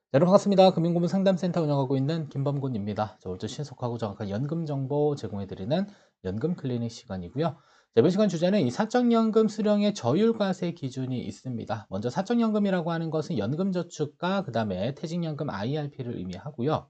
네, 여러분 반갑습니다. 금융고문 상담센터 운영하고 있는 김범곤입니다. 오늘도 신속하고 정확한 연금 정보 제공해드리는 연금 클리닉 시간이고요. 자, 이번 시간 주제는 이 사적연금 수령의 저율과세 기준이 있습니다. 먼저 사적연금이라고 하는 것은 연금저축과 그 다음에 퇴직연금 IRP를 의미하고요.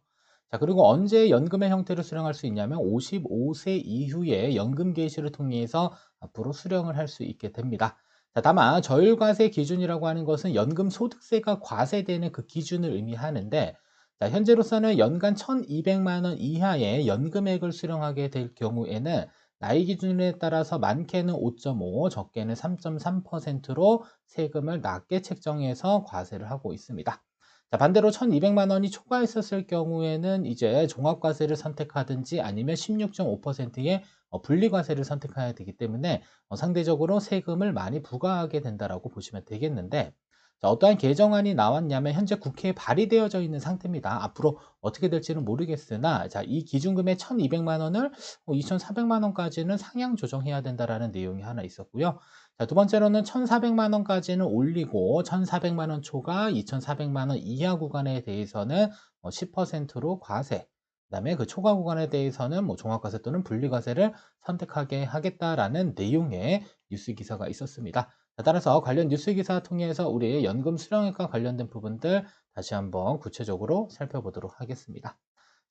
자, 그리고 언제 연금의 형태로 수령할 수 있냐면 55세 이후에 연금 개시를 통해서 앞으로 수령을 할 수 있게 됩니다. 자, 다만 저율과세 기준이라고 하는 것은 연금 소득세가 과세되는 그 기준을 의미하는데, 자, 현재로서는 연간 1,200만 원 이하의 연금액을 수령하게 될 경우에는 나이 기준에 따라서 많게는 5.5, 적게는 3.3%로 세금을 낮게 책정해서 과세를 하고 있습니다. 자, 반대로 1,200만 원이 초과했었을 경우에는 이제 종합과세를 선택하든지 아니면 16.5%의 분리과세를 선택해야 되기 때문에 상대적으로 세금을 많이 부과하게 된다라고 보시면 되겠는데, 자, 어떠한 개정안이 나왔냐면 현재 국회에 발의되어져 있는 상태입니다. 앞으로 어떻게 될지는 모르겠으나, 자, 이 기준금의 1,200만 원을 2,400만 원까지는 상향 조정해야 된다라는 내용이 하나 있었고요. 자, 두 번째로는 1,400만 원까지는 올리고 1,400만 원 초과 2,400만 원 이하 구간에 대해서는 10%로 과세, 그다음에 그 초과 구간에 대해서는 종합과세 또는 분리과세를 선택하게 하겠다라는 내용의 뉴스 기사가 있었습니다. 자, 따라서 관련 뉴스 기사 통해서 우리 연금 수령액과 관련된 부분들 다시 한번 구체적으로 살펴보도록 하겠습니다.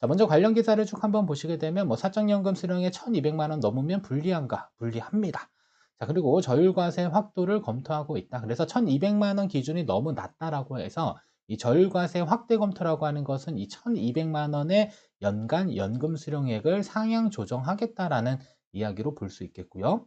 자, 먼저 관련 기사를 쭉 한번 보시게 되면 사적연금 수령액 1,200만 원 넘으면 불리한가? 불리합니다. 자, 그리고 저율과세 확도를 검토하고 있다. 그래서 1,200만 원 기준이 너무 낮다라고 해서 이 저율과세 확대 검토라고 하는 것은 이 1,200만 원의 연간 연금 수령액을 상향 조정하겠다라는 이야기로 볼 수 있겠고요.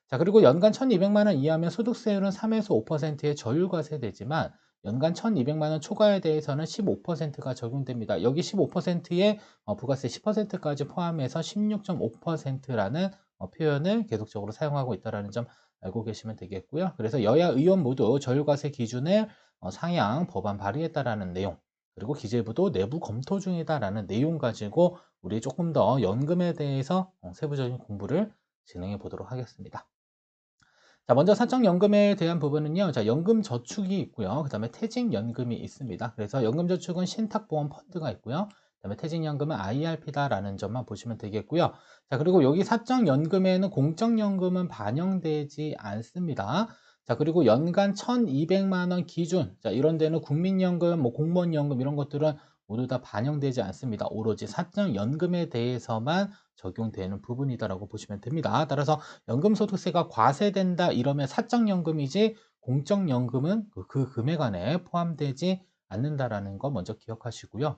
자, 그리고 연간 1,200만 원 이하면 소득세율은 3에서 5%의 저율과세 되지만 연간 1,200만 원 초과에 대해서는 15%가 적용됩니다. 여기 15%의 부가세 10%까지 포함해서 16.5%라는 표현을 계속적으로 사용하고 있다는 점 알고 계시면 되겠고요. 그래서 여야 의원 모두 저율과세 기준을 상향 법안 발의했다라는 내용, 그리고 기재부도 내부 검토 중이다라는 내용 가지고 우리 조금 더 연금에 대해서 세부적인 공부를 진행해 보도록 하겠습니다. 자, 먼저 사적연금에 대한 부분은요. 자, 연금저축이 있고요. 그 다음에 퇴직연금이 있습니다. 그래서 연금저축은 신탁보험 펀드가 있고요. 그 다음에 퇴직연금은 IRP다라는 점만 보시면 되겠고요. 자, 그리고 여기 사적연금에는 공적연금은 반영되지 않습니다. 자, 그리고 연간 1,200만 원 기준, 자, 이런 데는 국민연금, 공무원연금 이런 것들은 모두 다 반영되지 않습니다. 오로지 사적연금에 대해서만 적용되는 부분이다라고 보시면 됩니다. 따라서 연금소득세가 과세된다 이러면 사적연금이지 공적연금은 그 금액 안에 포함되지 않는다라는 거 먼저 기억하시고요.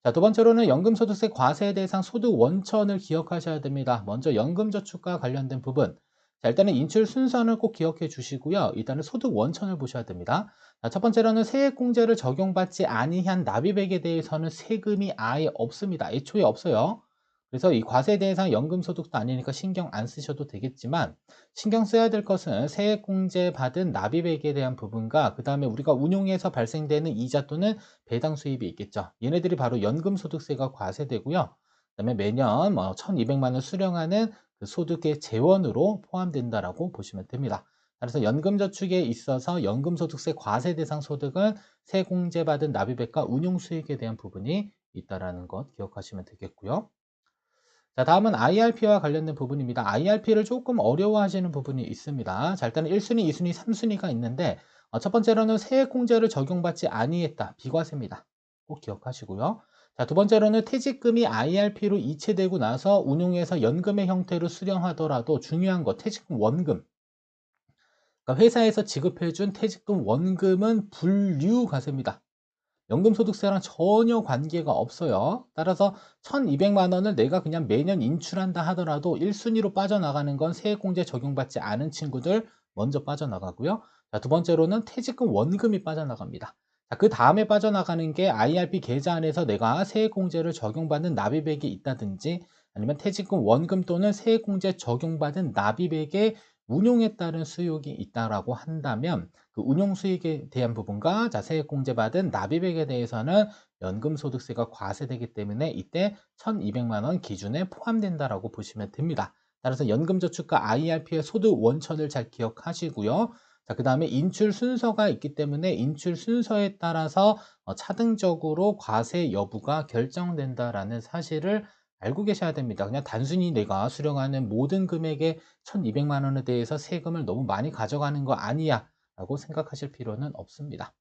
자, 두 번째로는 연금소득세 과세 대상 소득 원천을 기억하셔야 됩니다. 먼저 연금저축과 관련된 부분. 자, 일단은 인출 순서는 꼭 기억해 주시고요. 일단은 소득 원천을 보셔야 됩니다. 자, 첫 번째로는 세액공제를 적용받지 아니한 납입액에 대해서는 세금이 아예 없습니다. 애초에 없어요. 그래서 이 과세 대상 연금소득도 아니니까 신경 안 쓰셔도 되겠지만, 신경 써야 될 것은 세액공제 받은 납입액에 대한 부분과 그 다음에 우리가 운용해서 발생되는 이자 또는 배당 수입이 있겠죠. 얘네들이 바로 연금소득세가 과세되고요. 그다음에 매년 1,200만 원 수령하는 그 소득의 재원으로 포함된다라고 보시면 됩니다. 그래서 연금저축에 있어서 연금소득세 과세 대상 소득은 세공제받은 납입액과 운용수익에 대한 부분이 있다라는 것 기억하시면 되겠고요. 자, 다음은 IRP와 관련된 부분입니다. IRP를 조금 어려워하시는 부분이 있습니다. 자, 일단은 1순위, 2순위, 3순위가 있는데 첫 번째로는 세액공제를 적용받지 아니했다. 비과세입니다. 꼭 기억하시고요. 자, 두 번째로는 퇴직금이 IRP로 이체되고 나서 운용해서 연금의 형태로 수령하더라도 중요한 거 퇴직금 원금. 그러니까 회사에서 지급해준 퇴직금 원금은 분류과세입니다. 연금소득세랑 전혀 관계가 없어요. 따라서 1,200만 원을 내가 그냥 매년 인출한다 하더라도 1순위로 빠져나가는 건 세액공제 적용받지 않은 친구들 먼저 빠져나가고요. 자, 두 번째로는 퇴직금 원금이 빠져나갑니다. 자, 그 다음에 빠져나가는 게 IRP 계좌 안에서 내가 세액공제를 적용받는 납입액이 있다든지 아니면 퇴직금 원금 또는 세액공제 적용받은 납입액의 운용에 따른 수익이 있다라고 한다면 그 운용 수익에 대한 부분과 세액공제 받은 납입액에 대해서는 연금소득세가 과세되기 때문에 이때 1,200만 원 기준에 포함된다라고 보시면 됩니다. 따라서 연금저축과 IRP의 소득 원천을 잘 기억하시고요. 자, 그다음에 인출 순서가 있기 때문에 인출 순서에 따라서 차등적으로 과세 여부가 결정된다라는 사실을 알고 계셔야 됩니다. 그냥 단순히 내가 수령하는 모든 금액의 1,200만 원에 대해서 세금을 너무 많이 가져가는 거 아니야 라고 생각하실 필요는 없습니다.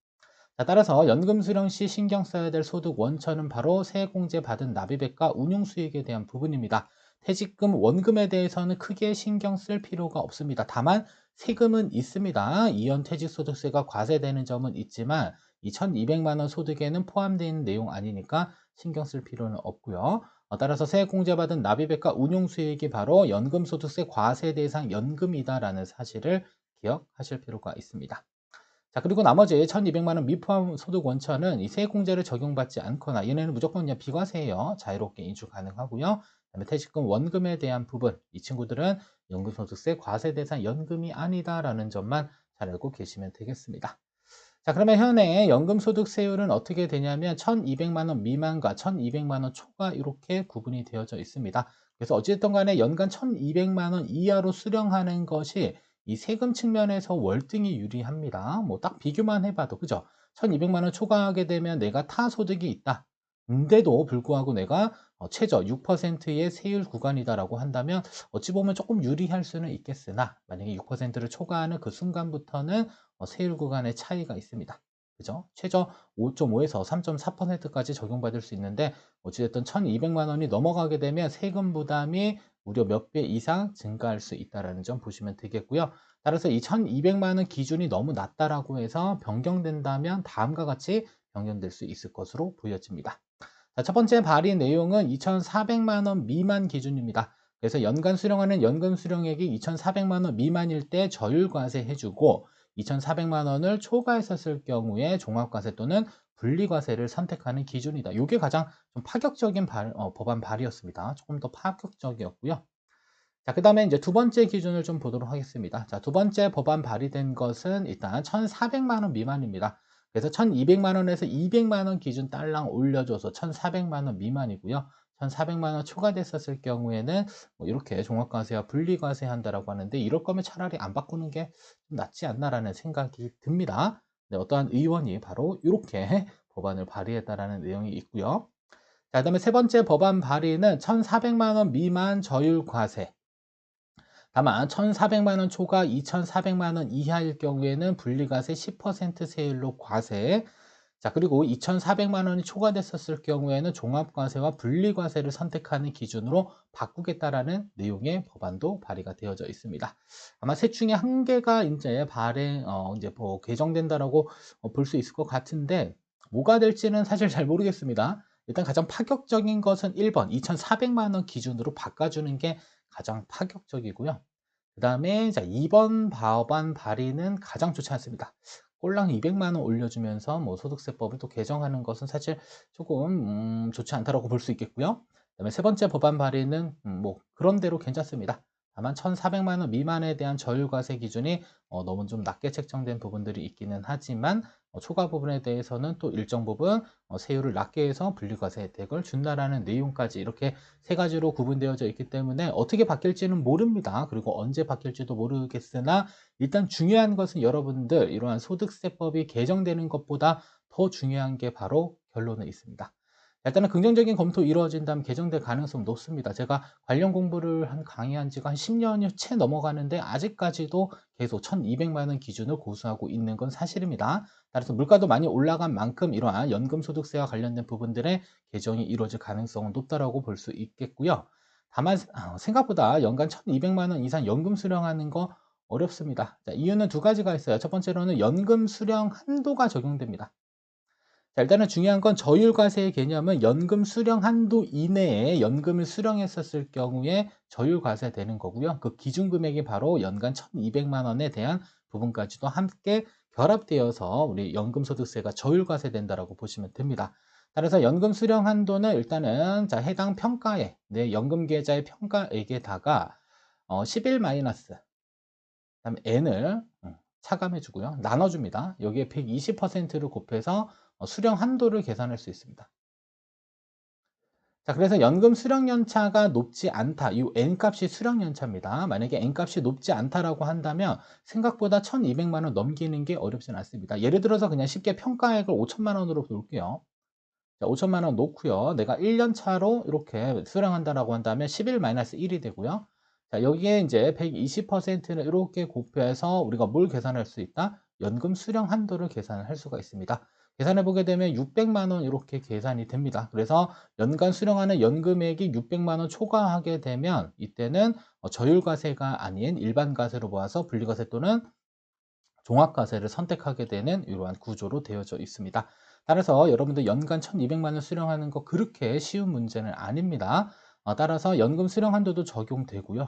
자, 따라서 연금 수령 시 신경 써야 될 소득 원천은 바로 세액공제 받은 납입액과 운용수익에 대한 부분입니다. 퇴직금, 원금에 대해서는 크게 신경 쓸 필요가 없습니다. 다만 세금은 있습니다. 이연 퇴직소득세가 과세되는 점은 있지만 이 1,200만 원 소득에는 포함되어 있는 내용 아니니까 신경 쓸 필요는 없고요. 따라서 세액공제 받은 납입액과 운용수익이 바로 연금소득세 과세 대상 연금이다라는 사실을 기억하실 필요가 있습니다. 자, 그리고 나머지 1,200만 원 미포함 소득 원천은 이 세액공제를 적용받지 않거나 얘네는 무조건 그냥 비과세예요. 자유롭게 인출 가능하고요. 그다음에 퇴직금 원금에 대한 부분, 이 친구들은 연금소득세 과세 대상 연금이 아니다라는 점만 잘 알고 계시면 되겠습니다. 자, 그러면 현행 연금소득세율은 어떻게 되냐면 1,200만 원 미만과 1,200만 원 초과 이렇게 구분이 되어져 있습니다. 그래서 어찌됐든 간에 연간 1,200만 원 이하로 수령하는 것이 이 세금 측면에서 월등히 유리합니다. 뭐 딱 비교만 해봐도 그죠? 1,200만 원 초과하게 되면 내가 타소득이 있다. 인데도 불구하고 내가 최저 6%의 세율 구간이다라고 한다면 어찌 보면 조금 유리할 수는 있겠으나 만약에 6%를 초과하는 그 순간부터는 세율 구간의 차이가 있습니다. 그죠? 최저 5.5에서 3.4%까지 적용받을 수 있는데 어찌됐든 1,200만 원이 넘어가게 되면 세금 부담이 무려 몇 배 이상 증가할 수 있다는 점 보시면 되겠고요. 따라서 이 1,200만 원 기준이 너무 낮다라고 해서 변경된다면 다음과 같이 변경될 수 있을 것으로 보여집니다. 자, 첫 번째 발의 내용은 2,400만 원 미만 기준입니다. 그래서 연간 수령하는 연금 수령액이 2,400만 원 미만일 때 저율과세 해주고 2,400만 원을 초과했었을 경우에 종합과세 또는 분리과세를 선택하는 기준이다. 이게 가장 좀 파격적인 법안 발의였습니다. 조금 더 파격적이었고요. 자, 그 다음에 이제 두 번째 기준을 좀 보도록 하겠습니다. 자, 두 번째 법안 발의된 것은 일단 1,400만 원 미만입니다. 그래서 1,200만 원에서 200만 원 기준 딸랑 올려줘서 1,400만 원 미만이고요. 1,400만 원 초과됐었을 경우에는 뭐 이렇게 종합과세와 분리과세 한다라고 하는데 이럴 거면 차라리 안 바꾸는 게 좀 낫지 않나라는 생각이 듭니다. 네, 어떠한 의원이 바로 이렇게 법안을 발의했다라는 내용이 있고요. 자, 그다음에 세 번째 법안 발의는 1,400만 원 미만 저율과세. 다만 1,400만 원 초과 2,400만 원 이하일 경우에는 분리과세 10% 세율로 과세. 자, 그리고 2,400만 원이 초과됐었을 경우에는 종합과세와 분리과세를 선택하는 기준으로 바꾸겠다라는 내용의 법안도 발의가 되어져 있습니다. 아마 셋 중에 한 개가 이제 이제 뭐 개정된다라고 볼 수 있을 것 같은데 뭐가 될지는 사실 잘 모르겠습니다. 일단 가장 파격적인 것은 1번 2,400만 원 기준으로 바꿔주는 게 가장 파격적이고요. 그 다음에 2번 법안 발의는 가장 좋지 않습니다. 꼴랑 200만 원 올려주면서 뭐 소득세법을 또 개정하는 것은 사실 조금 좋지 않다라고 볼 수 있겠고요. 그다음에 세 번째 법안 발의는 뭐 그런대로 괜찮습니다. 다만 1,400만 원 미만에 대한 저율과세 기준이 너무 좀 낮게 책정된 부분들이 있기는 하지만 초과 부분에 대해서는 또 일정 부분 세율을 낮게 해서 분리과세 혜택을 준다라는 내용까지 이렇게 세 가지로 구분되어져 있기 때문에 어떻게 바뀔지는 모릅니다. 그리고 언제 바뀔지도 모르겠으나 일단 중요한 것은 여러분들 이러한 소득세법이 개정되는 것보다 더 중요한 게 바로 결론에 있습니다. 일단은 긍정적인 검토 이루어진다면 개정될 가능성 높습니다. 제가 관련 공부를 강의한 지가 한 10년이 채 넘어가는데 아직까지도 계속 1,200만 원 기준을 고수하고 있는 건 사실입니다. 따라서 물가도 많이 올라간 만큼 이러한 연금소득세와 관련된 부분들의 개정이 이루어질 가능성은 높다라고 볼 수 있겠고요. 다만 생각보다 연간 1,200만 원 이상 연금 수령하는 거 어렵습니다. 자, 이유는 두 가지가 있어요. 첫 번째로는 연금 수령 한도가 적용됩니다. 자, 일단은 중요한 건 저율과세의 개념은 연금 수령 한도 이내에 연금을 수령했었을 경우에 저율과세 되는 거고요. 그 기준 금액이 바로 연간 1,200만 원에 대한 부분까지도 함께 결합되어서 우리 연금소득세가 저율과세 된다라고 보시면 됩니다. 따라서 연금 수령 한도는 일단은 해당 평가액, 내 연금 계좌의 평가액에다가 11 마이너스 그다음에 n을 차감해 주고요. 나눠줍니다. 여기에 120%를 곱해서 수령 한도를 계산할 수 있습니다. 자, 그래서 연금 수령 연차가 높지 않다. 이 N값이 수령 연차입니다. 만약에 N값이 높지 않다라고 한다면 생각보다 1,200만 원 넘기는 게 어렵진 않습니다. 예를 들어서 그냥 쉽게 평가액을 5천만 원으로 볼게요. 자, 5천만 원 놓고요. 내가 1년 차로 이렇게 수령한다라고 한다면 11-1이 되고요. 자, 여기에 이제 120%는 이렇게 곱해서 우리가 뭘 계산할 수 있다? 연금 수령 한도를 계산할 수가 있습니다. 계산해 보게 되면 600만 원 이렇게 계산이 됩니다. 그래서 연간 수령하는 연금액이 600만 원 초과하게 되면 이때는 저율과세가 아닌 일반과세로 모아서 분리과세 또는 종합과세를 선택하게 되는 이러한 구조로 되어져 있습니다. 따라서 여러분들 연간 1,200만 원 수령하는 거 그렇게 쉬운 문제는 아닙니다. 따라서 연금 수령 한도도 적용되고요.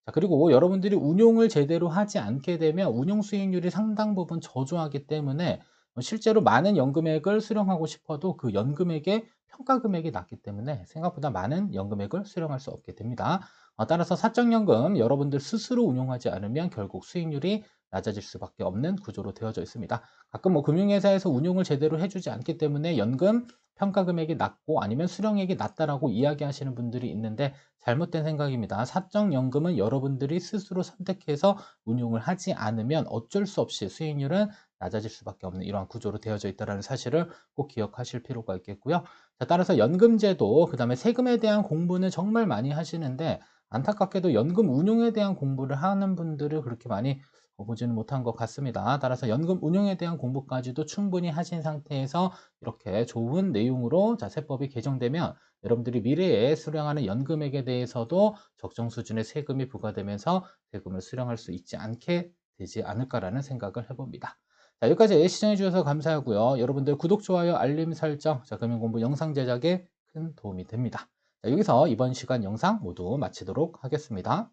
자, 그리고 여러분들이 운용을 제대로 하지 않게 되면 운용 수익률이 상당 부분 저조하기 때문에 실제로 많은 연금액을 수령하고 싶어도 그 연금액의 평가 금액이 낮기 때문에 생각보다 많은 연금액을 수령할 수 없게 됩니다. 따라서 사적연금 여러분들 스스로 운용하지 않으면 결국 수익률이 낮아질 수밖에 없는 구조로 되어져 있습니다. 가끔 뭐 금융회사에서 운용을 제대로 해주지 않기 때문에 연금 평가 금액이 낮고 아니면 수령액이 낮다라고 이야기하시는 분들이 있는데 잘못된 생각입니다. 사적연금은 여러분들이 스스로 선택해서 운용을 하지 않으면 어쩔 수 없이 수익률은 낮아질 수밖에 없는 이러한 구조로 되어져 있다는 사실을 꼭 기억하실 필요가 있겠고요. 자, 따라서 연금제도 그다음에 세금에 대한 공부는 정말 많이 하시는데 안타깝게도 연금 운용에 대한 공부를 하는 분들을 그렇게 많이 보지는 못한 것 같습니다. 따라서 연금 운용에 대한 공부까지도 충분히 하신 상태에서 이렇게 좋은 내용으로 자, 세법이 개정되면 여러분들이 미래에 수령하는 연금액에 대해서도 적정 수준의 세금이 부과되면서 세금을 수령할 수 있지 않게 되지 않을까라는 생각을 해봅니다. 자, 여기까지 시청해 주셔서 감사하고요. 여러분들 구독, 좋아요, 알림 설정, 자, 금융공부 영상 제작에 큰 도움이 됩니다. 자, 여기서 이번 시간 영상 모두 마치도록 하겠습니다.